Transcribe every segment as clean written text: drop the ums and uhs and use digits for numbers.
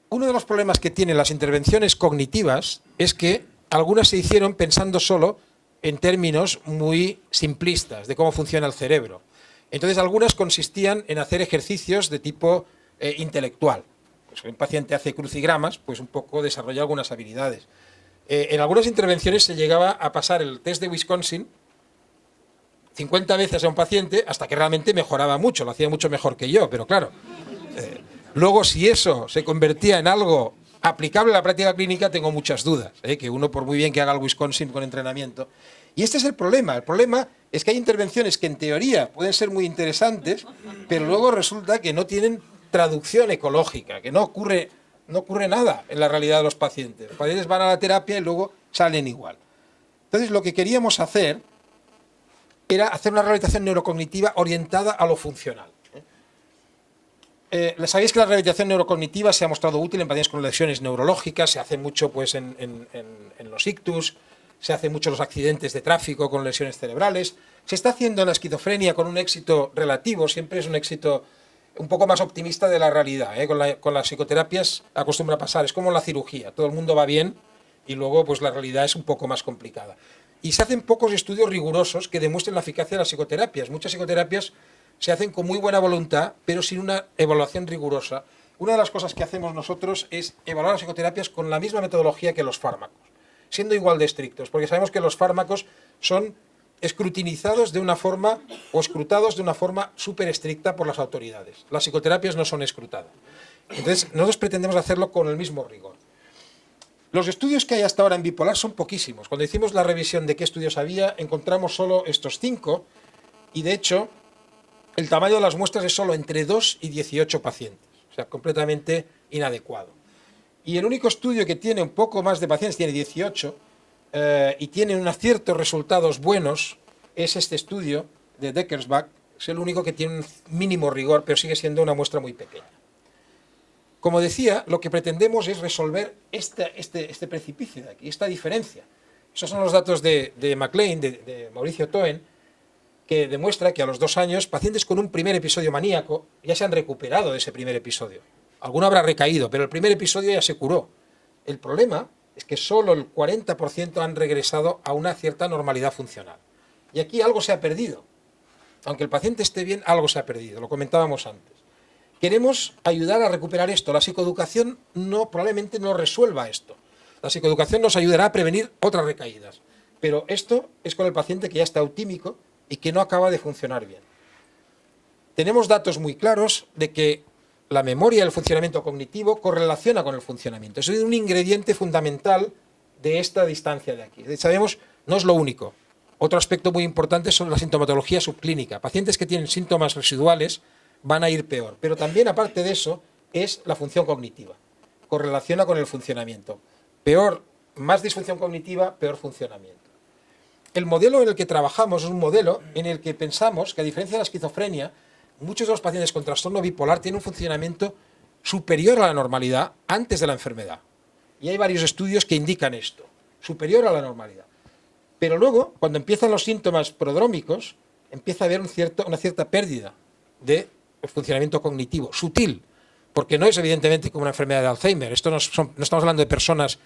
uno de los problemas que tienen las intervenciones cognitivas es que algunas se hicieron pensando solo en términos muy simplistas de cómo funciona el cerebro. Entonces, algunas consistían en hacer ejercicios de tipo intelectual. Pues, un paciente hace crucigramas, pues un poco desarrolla algunas habilidades. En algunas intervenciones se llegaba a pasar el test de Wisconsin 50 veces a un paciente hasta que realmente mejoraba mucho, lo hacía mucho mejor que yo, pero claro, luego si eso se convertía en algo aplicable a la práctica clínica, tengo muchas dudas, que uno por muy bien que haga el Wisconsin con entrenamiento. Y este es el problema es que hay intervenciones que en teoría pueden ser muy interesantes, pero luego resulta que no tienen traducción ecológica, que no ocurre nada en la realidad de los pacientes. Los pacientes van a la terapia y luego salen igual. Entonces lo que queríamos hacer era hacer una rehabilitación neurocognitiva orientada a lo funcional. Sabéis que la rehabilitación neurocognitiva se ha mostrado útil en pacientes con lesiones neurológicas, se hace mucho pues, en los ictus, se hace mucho en los accidentes de tráfico con lesiones cerebrales, se está haciendo en la esquizofrenia con un éxito relativo, siempre es un éxito un poco más optimista de la realidad. Con las psicoterapias acostumbra a pasar, es como la cirugía, todo el mundo va bien y luego pues, la realidad es un poco más complicada. Y se hacen pocos estudios rigurosos que demuestren la eficacia de las psicoterapias. Muchas psicoterapias se hacen con muy buena voluntad, pero sin una evaluación rigurosa. Una de las cosas que hacemos nosotros es evaluar las psicoterapias con la misma metodología que los fármacos, siendo igual de estrictos, porque sabemos que los fármacos son escrutinizados de una forma o escrutados de una forma súper estricta por las autoridades. Las psicoterapias no son escrutadas. Entonces, nosotros pretendemos hacerlo con el mismo rigor. Los estudios que hay hasta ahora en bipolar son poquísimos. Cuando hicimos la revisión de qué estudios había, encontramos solo estos 5 y, de hecho, el tamaño de las muestras es solo entre 2 y 18 pacientes, o sea, completamente inadecuado. Y el único estudio que tiene un poco más de pacientes, tiene 18, y tiene unos ciertos resultados buenos, es este estudio de Deckersbach, es el único que tiene un mínimo rigor, pero sigue siendo una muestra muy pequeña. Como decía, lo que pretendemos es resolver este precipicio de aquí, esta diferencia. Esos son los datos de MacLean, de Mauricio Toen, que demuestra que a los 2 años pacientes con un primer episodio maníaco ya se han recuperado de ese primer episodio. Alguno habrá recaído, pero el primer episodio ya se curó. El problema es que solo el 40% han regresado a una cierta normalidad funcional. Y aquí algo se ha perdido. Aunque el paciente esté bien, algo se ha perdido, lo comentábamos antes. Queremos ayudar a recuperar esto. La psicoeducación probablemente no resuelva esto. La psicoeducación nos ayudará a prevenir otras recaídas. Pero esto es con el paciente que ya está autímico y que no acaba de funcionar bien. Tenemos datos muy claros de que la memoria y el funcionamiento cognitivo correlaciona con el funcionamiento. Es un ingrediente fundamental de esta distancia de aquí. Sabemos, no es lo único. Otro aspecto muy importante son la sintomatología subclínica. Pacientes que tienen síntomas residuales van a ir peor. Pero también, aparte de eso, es la función cognitiva. Correlaciona con el funcionamiento. Más disfunción cognitiva, peor funcionamiento. El modelo en el que trabajamos es un modelo en el que pensamos que, a diferencia de la esquizofrenia, muchos de los pacientes con trastorno bipolar tienen un funcionamiento superior a la normalidad antes de la enfermedad. Y hay varios estudios que indican esto, superior a la normalidad. Pero luego, cuando empiezan los síntomas prodrómicos, empieza a haber una cierta pérdida de funcionamiento cognitivo, sutil, porque no es evidentemente como una enfermedad de Alzheimer. Esto no estamos hablando de personas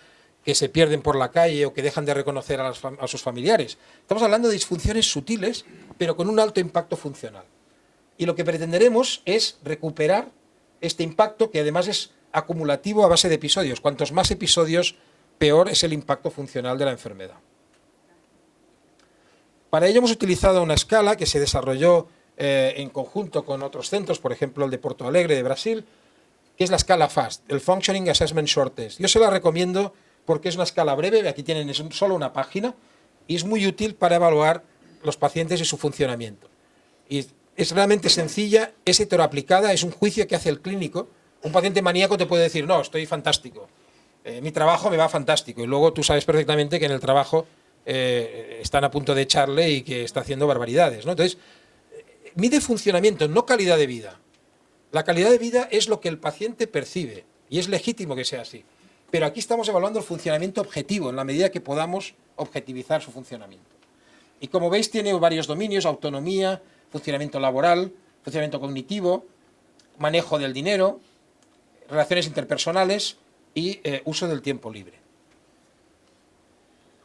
que se pierden por la calle o que dejan de reconocer a sus familiares. Estamos hablando de disfunciones sutiles, pero con un alto impacto funcional. Y lo que pretenderemos es recuperar este impacto, que además es acumulativo a base de episodios. Cuantos más episodios, peor es el impacto funcional de la enfermedad. Para ello hemos utilizado una escala que se desarrolló en conjunto con otros centros, por ejemplo el de Porto Alegre de Brasil, que es la escala FAST, el Functioning Assessment Short Test. Yo se la recomiendo porque es una escala breve, aquí tienen solo una página, y es muy útil para evaluar los pacientes y su funcionamiento. Y es realmente sencilla, es heteroaplicada, es un juicio que hace el clínico. Un paciente maníaco te puede decir, no, estoy fantástico, mi trabajo me va fantástico, y luego tú sabes perfectamente que en el trabajo están a punto de echarle y que está haciendo barbaridades, ¿no? Entonces, mide funcionamiento, no calidad de vida. La calidad de vida es lo que el paciente percibe, y es legítimo que sea así. Pero aquí estamos evaluando el funcionamiento objetivo, en la medida que podamos objetivizar su funcionamiento. Y como veis, tiene varios dominios: autonomía, funcionamiento laboral, funcionamiento cognitivo, manejo del dinero, relaciones interpersonales y uso del tiempo libre.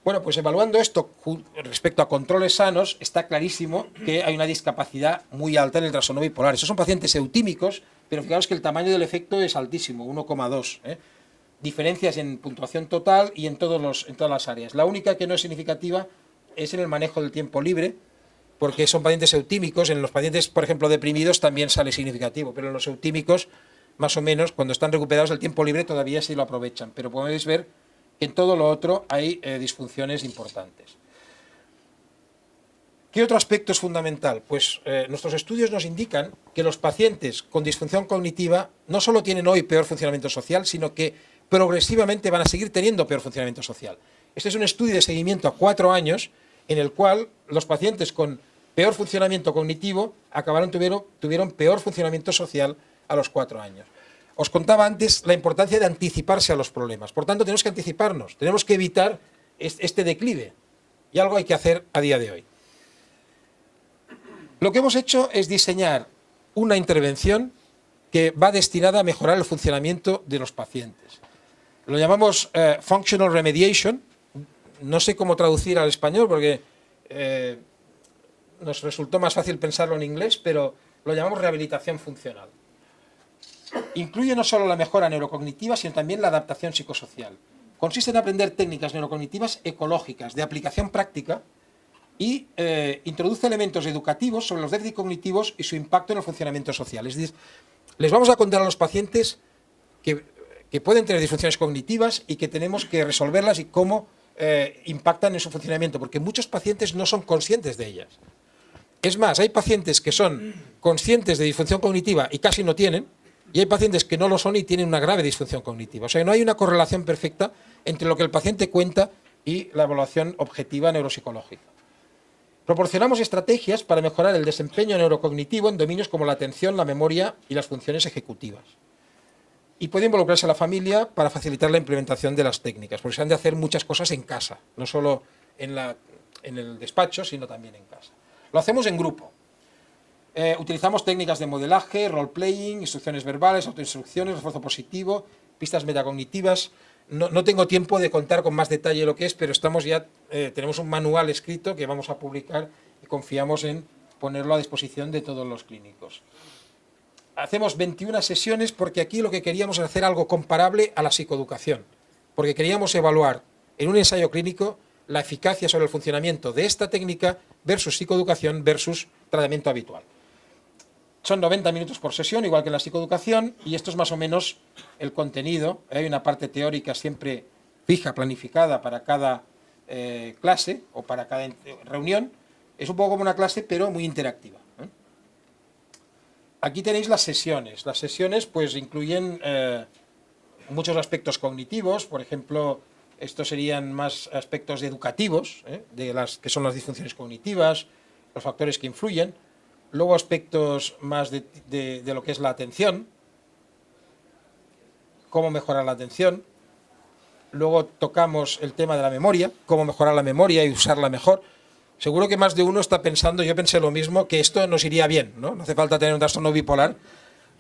Bueno, pues evaluando esto respecto a controles sanos, está clarísimo que hay una discapacidad muy alta en el trastorno bipolar. Esos son pacientes eutímicos, pero fijaos que el tamaño del efecto es altísimo, 1,2. Diferencias en puntuación total y en todas las áreas. La única que no es significativa es en el manejo del tiempo libre, porque son pacientes eutímicos. En los pacientes, por ejemplo, deprimidos también sale significativo, pero en los eutímicos, más o menos, cuando están recuperados el tiempo libre todavía sí lo aprovechan. Pero podéis ver que en todo lo otro hay disfunciones importantes. ¿Qué otro aspecto es fundamental? Pues nuestros estudios nos indican que los pacientes con disfunción cognitiva no solo tienen hoy peor funcionamiento social, sino que progresivamente van a seguir teniendo peor funcionamiento social. Este es un estudio de seguimiento a 4 años en el cual los pacientes con peor funcionamiento cognitivo tuvieron peor funcionamiento social a los 4 años. Os contaba antes la importancia de anticiparse a los problemas. Por tanto, tenemos que anticiparnos, tenemos que evitar este declive. Y algo hay que hacer a día de hoy. Lo que hemos hecho es diseñar una intervención que va destinada a mejorar el funcionamiento de los pacientes. Lo llamamos Functional Remediation. No sé cómo traducir al español porque nos resultó más fácil pensarlo en inglés, pero lo llamamos rehabilitación funcional. Incluye no solo la mejora neurocognitiva, sino también la adaptación psicosocial. Consiste en aprender técnicas neurocognitivas ecológicas, de aplicación práctica, y introduce elementos educativos sobre los déficits cognitivos y su impacto en el funcionamiento social. Es decir, les vamos a contar a los pacientes que pueden tener disfunciones cognitivas y que tenemos que resolverlas y cómo impactan en su funcionamiento, porque muchos pacientes no son conscientes de ellas. Es más, hay pacientes que son conscientes de disfunción cognitiva y casi no tienen, y hay pacientes que no lo son y tienen una grave disfunción cognitiva. O sea, no hay una correlación perfecta entre lo que el paciente cuenta y la evaluación objetiva neuropsicológica. Proporcionamos estrategias para mejorar el desempeño neurocognitivo en dominios como la atención, la memoria y las funciones ejecutivas. Y puede involucrarse a la familia para facilitar la implementación de las técnicas, porque se han de hacer muchas cosas en casa, no solo en el despacho, sino también en casa. Lo hacemos en grupo. Utilizamos técnicas de modelaje, role-playing, instrucciones verbales, autoinstrucciones, refuerzo positivo, pistas metacognitivas. No tengo tiempo de contar con más detalle lo que es, pero tenemos un manual escrito que vamos a publicar y confiamos en ponerlo a disposición de todos los clínicos. Hacemos 21 sesiones porque aquí lo que queríamos es hacer algo comparable a la psicoeducación, porque queríamos evaluar en un ensayo clínico la eficacia sobre el funcionamiento de esta técnica versus psicoeducación versus tratamiento habitual. Son 90 minutos por sesión, igual que en la psicoeducación, y esto es más o menos el contenido. Hay una parte teórica siempre fija, planificada para cada clase o para cada reunión. Es un poco como una clase, pero muy interactiva. Aquí tenéis las sesiones. Las sesiones pues incluyen muchos aspectos cognitivos. Por ejemplo, estos serían más aspectos educativos, que son las disfunciones cognitivas, los factores que influyen. Luego aspectos más de lo que es la atención, cómo mejorar la atención. Luego tocamos el tema de la memoria, cómo mejorar la memoria y usarla mejor. Seguro que más de uno está pensando, yo pensé lo mismo, que esto nos iría bien, ¿no? No hace falta tener un trastorno bipolar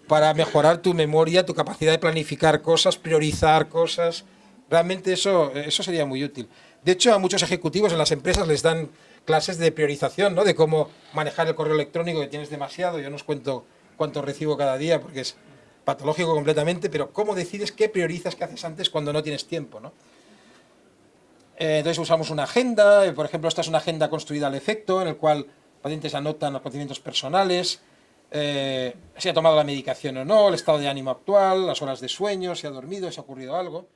para mejorar tu memoria, tu capacidad de planificar cosas, priorizar cosas. Realmente eso sería muy útil. De hecho, a muchos ejecutivos en las empresas les dan clases de priorización, ¿no? De cómo manejar el correo electrónico, que tienes demasiado. Yo no os cuento cuánto recibo cada día porque es patológico completamente, pero cómo decides qué priorizas, qué haces antes cuando no tienes tiempo, ¿no? Entonces usamos una agenda. Por ejemplo, esta es una agenda construida al efecto, en el cual pacientes anotan los acontecimientos personales, si ha tomado la medicación o no, el estado de ánimo actual, las horas de sueño, si ha dormido, si ha ocurrido algo.